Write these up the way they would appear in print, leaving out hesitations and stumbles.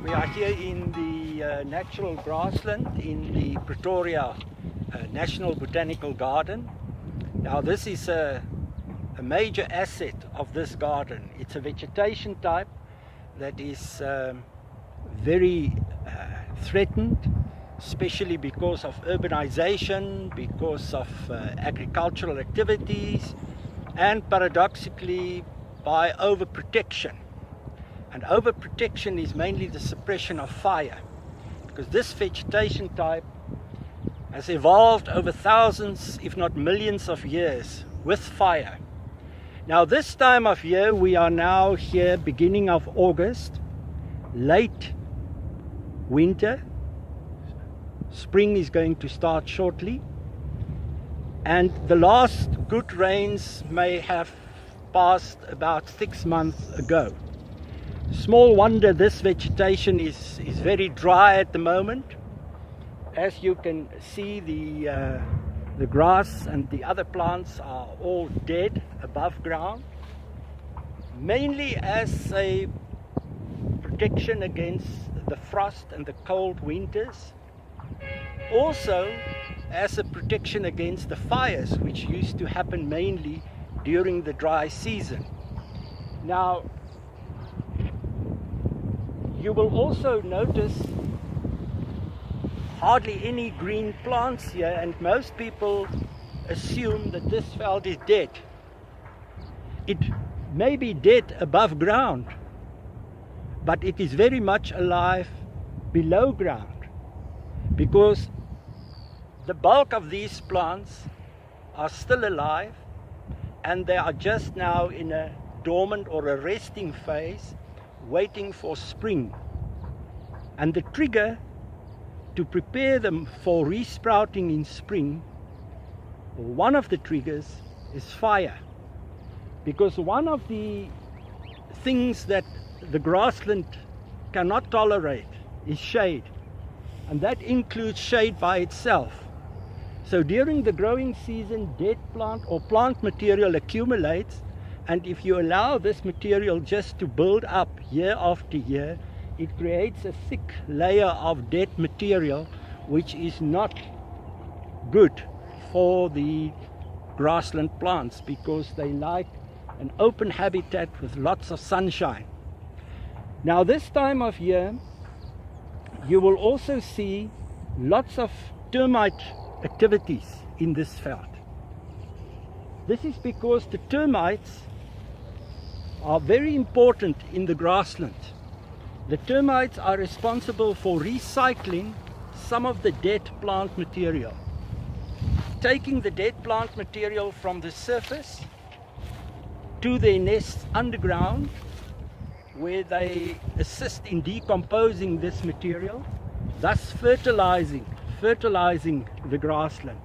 We are here in the natural grassland in the Pretoria National Botanical Garden. Now this is a major asset of this garden. It's a vegetation type that is very threatened, especially because of urbanization, because of agricultural activities, and paradoxically by overprotection. And overprotection is mainly the suppression of fire, because this vegetation type has evolved over thousands, if not millions of years with fire. Now this time of year, we are now here beginning of August, late winter. Spring is going to start shortly, and the last good rains may have passed about 6 months ago. Small wonder this vegetation is very dry at the moment. As you can see, the grass and the other plants are all dead above ground, mainly as a protection against the frost and the cold winters, also as a protection against the fires which used to happen mainly during the dry season. Now you will also notice hardly any green plants here, and most people assume that this veld is dead. It may be dead above ground, but it is very much alive below ground, because the bulk of these plants are still alive, and they are just now in a dormant or a resting phase, waiting for spring. And the trigger to prepare them for resprouting in spring, or one of the triggers, is fire. Because one of the things that the grassland cannot tolerate is shade, and that includes shade by itself. So during the growing season, dead plant or plant material accumulates, and if you allow this material just to build up year after year, it creates a thick layer of dead material, which is not good for the grassland plants, because they like an open habitat with lots of sunshine. Now this time of year, you will also see lots of termite activities in this veld. This is because the termites are very important in the grassland. The termites are responsible for recycling some of the dead plant material, taking the dead plant material from the surface to their nests underground, where they assist in decomposing this material, thus fertilizing the grassland.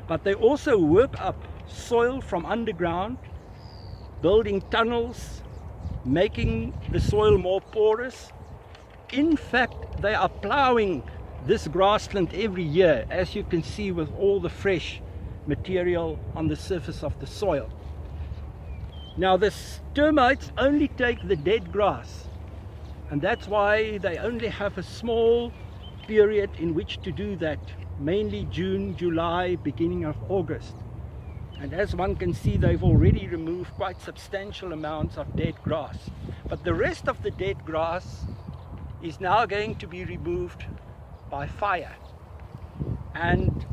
But they also work up soil from underground, building tunnels, making the soil more porous. In fact, they are plowing this grassland every year, as you can see, with all the fresh material on the surface of the soil. Now the termites only take the dead grass, and that's why they only have a small period in which to do that, mainly June, July, beginning of August. And as one can see, they've already removed quite substantial amounts of dead grass. But the rest of the dead grass is now going to be removed by fire. And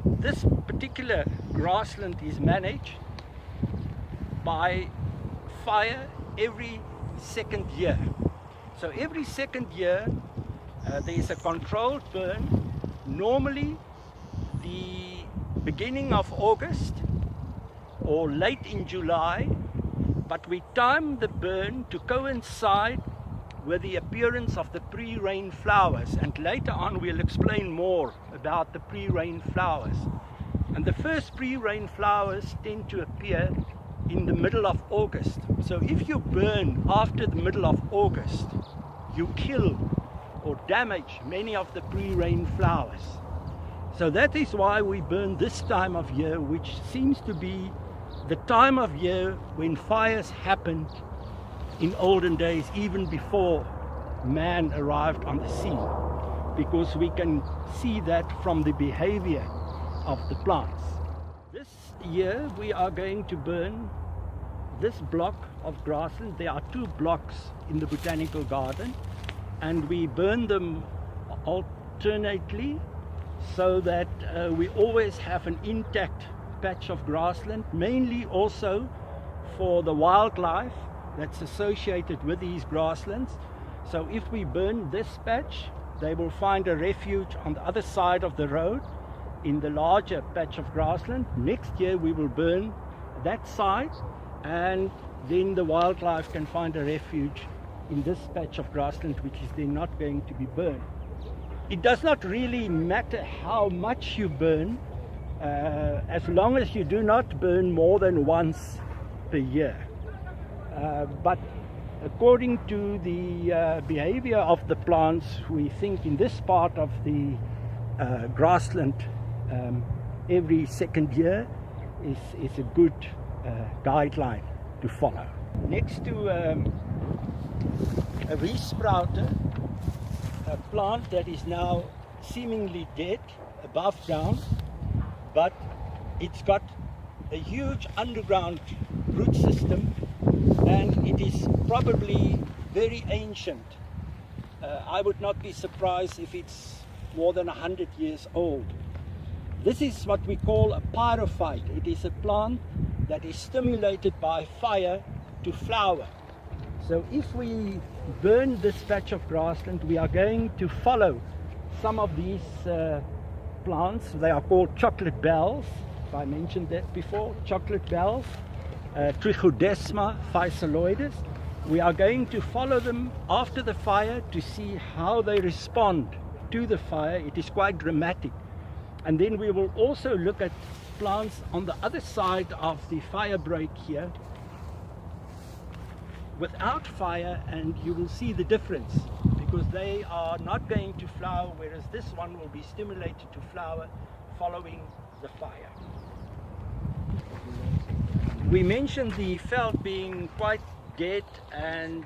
this particular grassland is managed by fire every second year. So every second year there is a controlled burn, normally the beginning of August or late in July, but we time the burn to coincide with the appearance of the pre-rain flowers, and later on we'll explain more about the pre-rain flowers. And the first pre-rain flowers tend to appear in the middle of August. So if you burn after the middle of August, you kill or damage many of the pre-rain flowers. So that is why we burn this time of year, which seems to be the time of year when fires happened in olden days, even before man arrived on the scene, because we can see that from the behavior of the plants. This year we are going to burn this block of grassland. There are 2 blocks in the botanical garden, and we burn them alternately so that we always have an intact patch of grassland, mainly also for the wildlife that's associated with these grasslands. So if we burn this patch, they will find a refuge on the other side of the road in the larger patch of grassland. Next year we will burn that side, and then the wildlife can find a refuge in this patch of grassland, which is then not going to be burned. It does not really matter how much you burn, as long as you do not burn more than once per year. But according to the behavior of the plants, we think in this part of the grassland, every second year is a good guideline to follow. Next to a resprouter, a plant that is now seemingly dead above ground, but it's got a huge underground root system, and it is probably very ancient. I would not be surprised if it's more than 100 years old. This is what we call a pyrophyte. It is a plant that is stimulated by fire to flower. So if we burn this patch of grassland, we are going to follow some of these plants. They are called chocolate bells. If I mentioned that before, chocolate bells, Trichodesma phyceloides. We are going to follow them after the fire to see how they respond to the fire. It is quite dramatic. And then we will also look at plants on the other side of the fire break here, without fire, and you will see the difference, because they are not going to flower, whereas this one will be stimulated to flower following the fire. We mentioned the veld being quite dead and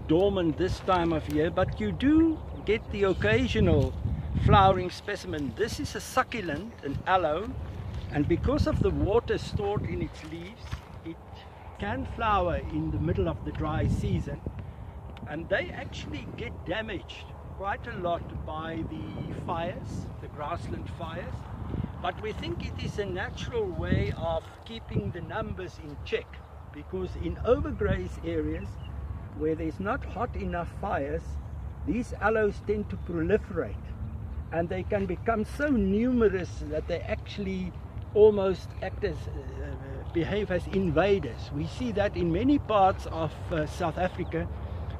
dormant this time of year, but you do get the occasional flowering specimen. This is a succulent, an aloe, and because of the water stored in its leaves, it can flower in the middle of the dry season, and they actually get damaged quite a lot by the fires, the grassland fires. But we think it is a natural way of keeping the numbers in check, because in overgrazed areas where there's not hot enough fires, these aloes tend to proliferate, and they can become so numerous that they actually almost act as behave as invaders. We see that in many parts of South Africa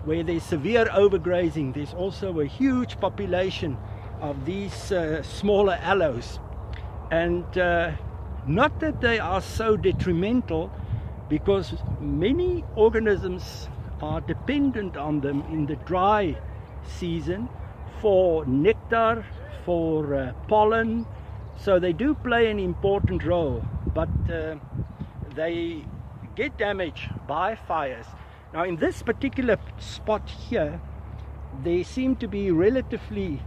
where there's severe overgrazing. There's also a huge population of these smaller aloes, and not that they are so detrimental, because many organisms are dependent on them in the dry season for nectar, for pollen, so they do play an important role, but they get damaged by fires. Now in this particular spot here, there seem to be relatively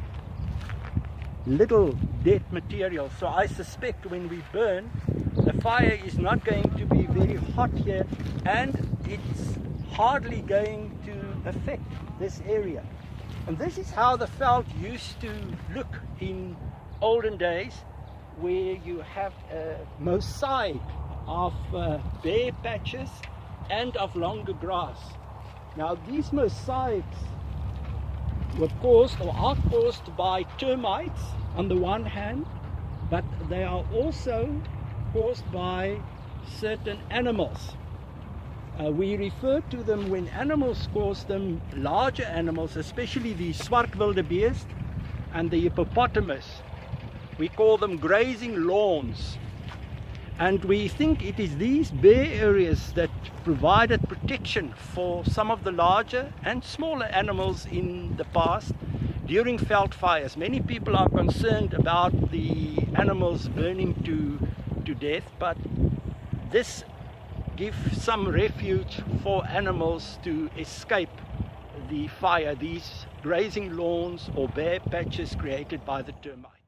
little dead material, so I suspect when we burn, the fire is not going to be very hot here, and it's hardly going to affect this area. And this is how the veld used to look in olden days, where you have a mosaic of bare patches and of longer grass. Now these mosaics were caused, or are caused, by termites on the one hand, but they are also caused by certain animals. We refer to them, when animals cause them, larger animals, especially the swart wildebeest and the hippopotamus. We call them grazing lawns. And we think it is these bare areas that provided protection for some of the larger and smaller animals in the past during veld fires. Many people are concerned about the animals burning to death, but this gives some refuge for animals to escape the fire, these grazing lawns or bare patches created by the termite.